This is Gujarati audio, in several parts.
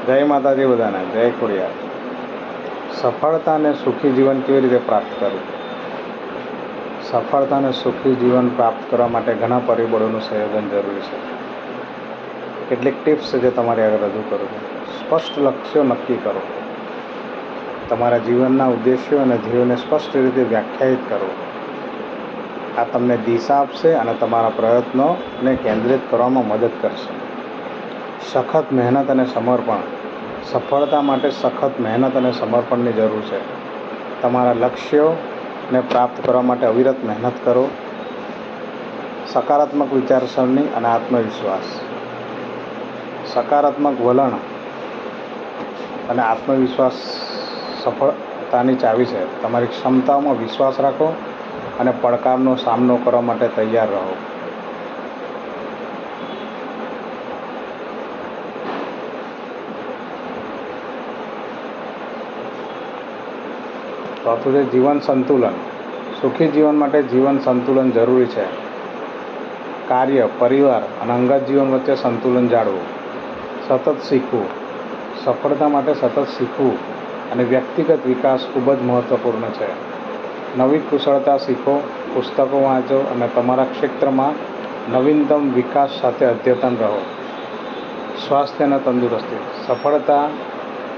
જય માતાજી બધાને, જય ખોડિયાર. સફળતા અને સુખી જીવન કેવી રીતે પ્રાપ્ત કરવું? સફળતા અને સુખી જીવન પ્રાપ્ત કરવા માટે ઘણા પરિબળોનું સંયોજન જરૂરી છે. કેટલીક ટિપ્સ છે જે તમારી આગળ રજૂ કરું છું. સ્પષ્ટ લક્ષ્યો નક્કી કરો. તમારા જીવનના ઉદ્દેશ્યો અને ધ્યેયોને સ્પષ્ટ રીતે વ્યાખ્યાયિત કરો. આ તમને દિશા આપશે અને તમારા પ્રયત્નોને કેન્દ્રિત કરવામાં મદદ કરશે. સખત મહેનત અને સમર્પણ. સફળતા માટે સખત મહેનત અને સમર્પણની જરૂર છે. તમારા લક્ષ્યોને પ્રાપ્ત કરવા માટે અવિરત મહેનત કરો. સકારાત્મક વિચારસરણી અને આત્મવિશ્વાસ. સકારાત્મક વલણ અને આત્મવિશ્વાસ સફળતાની ચાવી છે. તમારી ક્ષમતાઓમાં વિશ્વાસ રાખો અને પડકારનો સામનો કરવા માટે તૈયાર રહો. ચોથું છે જીવન સંતુલન. સુખી જીવન માટે જીવન સંતુલન જરૂરી છે. કાર્ય, પરિવાર અને અંગત જીવન વચ્ચે સંતુલન જાળવવું. સતત શીખવું. સફળતા માટે સતત શીખવું અને વ્યક્તિગત વિકાસ ખૂબ જ મહત્ત્વપૂર્ણ છે. નવી કુશળતા શીખો, પુસ્તકો વાંચો અને તમારા ક્ષેત્રમાં નવીનતમ વિકાસ સાથે અદ્યતન રહો. સ્વાસ્થ્ય અને તંદુરસ્તી. સફળતા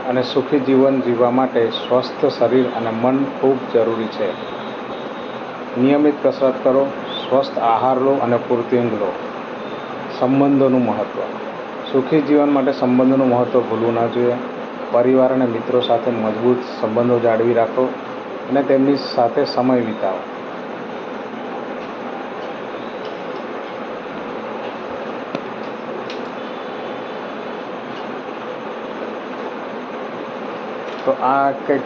અને સુખી જીવન જીવવા માટે સ્વસ્થ શરીર અને મન ખૂબ જરૂરી છે. નિયમિત કસરત કરો, સ્વસ્થ આહાર લો અને પૂરતી ઊંઘ લો. સંબંધોનું મહત્ત્વ. સુખી જીવન માટે સંબંધોનું મહત્ત્વ ભૂલવું ન જોઈએ. પરિવાર અને મિત્રો સાથે મજબૂત સંબંધો જાળવી રાખો અને તેમની સાથે સમય વિતાવો. તો આ કંઈક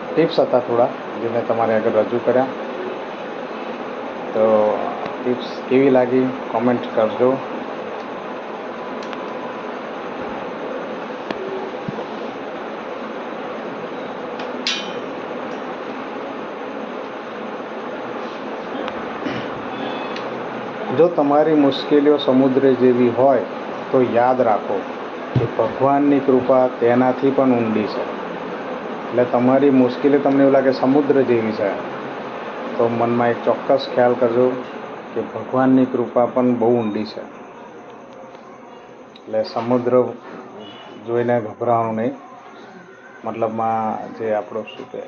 ટિપ્સ હતા થોડા જે મેં તમારી આગળ રજૂ કર્યા. તો ટિપ્સ કેવી લાગી કોમેન્ટ કરજો. જો તમારી મુશ્કેલીઓ સમુદ્ર જેવી હોય તો યાદ રાખો કે ભગવાનની કૃપા તેનાથી પણ ઊંડી છે. એટલે તમારી મુશ્કેલી તમને એવું લાગે સમુદ્ર જેવી છે તો મનમાં એક ચોક્કસ ખ્યાલ કરજો કે ભગવાનની કૃપા પણ બહુ ઊંડી છે. એટલે સમુદ્ર જોઈને ગભરાવાનું નહીં. મતલબમાં જે આપણો શું કહે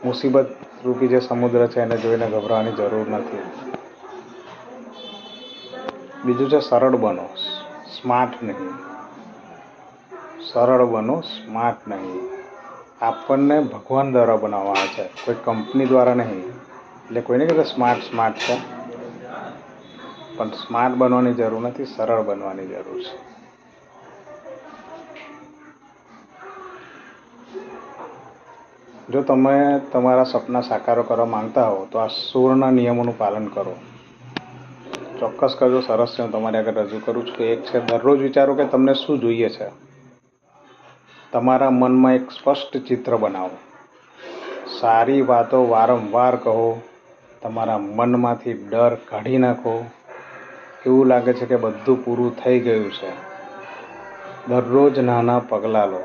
મુસીબત રૂપી જે સમુદ્ર છે એને જોઈને ગભરાવાની જરૂર નથી. બીજું છે સરળ બનો, સ્માર્ટ નહીં. સરળ બનો, સ્માર્ટ નહીં. આપણને ભગવાન દ્વારા બનાવવામાં આવે છે, કોઈ કંપની દ્વારા નહીં. એટલે કોઈને કહેતા સ્માર્ટ છે, પણ સ્માર્ટ બનવાની જરૂર નથી, સરળ બનવાની જરૂર છે. જો તમે તમારા સપના સાકાર કરવા માંગતા હો તો આ 16ના નિયમોનું પાલન કરો. ચોક્કસ કરજો. સરસ છે. હું તમારી આગળ રજૂ કરું છું. એક છે દરરોજ વિચારો કે તમને શું જોઈએ છે. તમારા મનમાં એક સ્પષ્ટ ચિત્ર બનાવો. સારી વાતો વારંવાર કહો. તમારા મનમાંથી ડર કાઢી નાખો. એવું લાગે છે કે બધું પૂરું થઈ ગયું છે. દરરોજ નાના પગલાં લો.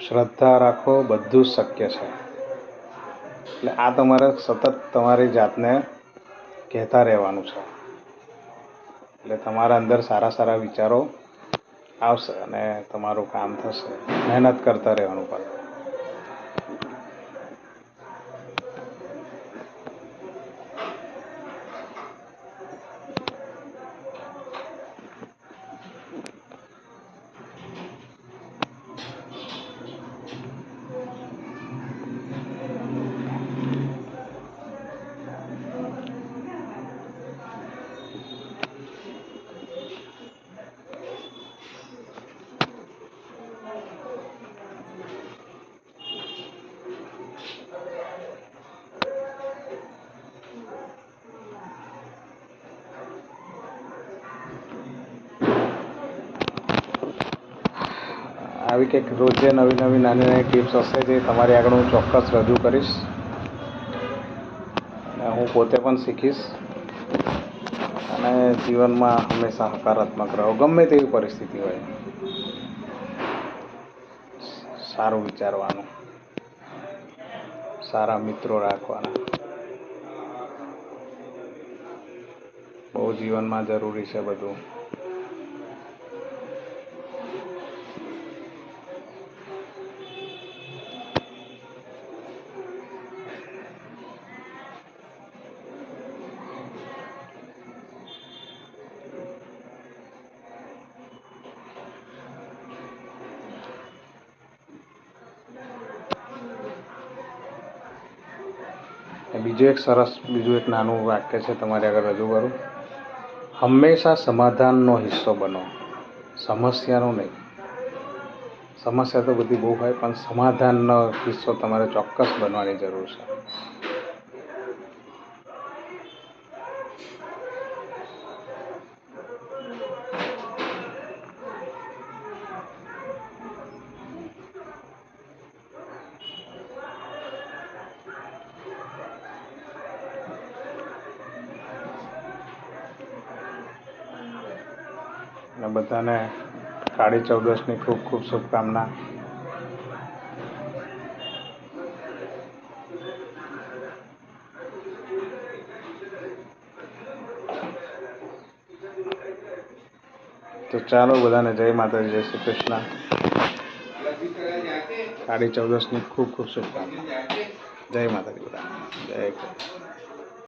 શ્રદ્ધા રાખો, બધું જ શક્ય છે. એટલે આ તમારે સતત તમારી જાતને કહેતા રહેવાનું છે. એટલે તમારા અંદર સારા સારા વિચારો આવશે અને તમારું કામ થશે. મહેનત કરતા રહેવાનું પણ. આવી કંઈક રોજે નવી નવી નાની નાની ટિપ્સ હશે જે તમારી આગળ હું ચોક્કસ રજૂ કરીશ અને હું પોતે પણ શીખીશ અને જીવનમાં હંમેશા હકારાત્મક રહો, ગમે તેવી પરિસ્થિતિ હોય. સારું વિચારવાનું, સારા મિત્રો રાખવાના, બહુ જીવનમાં જરૂરી છે બધું. બીજું એક નાનું વાક્ય છે તમારી આગળ રજૂ કરું. હંમેશા સમાધાનનો હિસ્સો બનો, સમસ્યાનો નહીં. સમસ્યા તો બધી બહુ હોય, પણ સમાધાનનો હિસ્સો તમારે ચોક્કસ બનવાની જરૂર છે. અને બધાને કાળી ચૌદસની ખૂબ ખૂબ શુભકામના. તો ચાલો બધાને જય માતાજી, જય શ્રી કૃષ્ણ. કાળી ચૌદસની ખૂબ ખૂબ શુભકામના. જય માતાજી બધાને, જય કૃષ્ણ.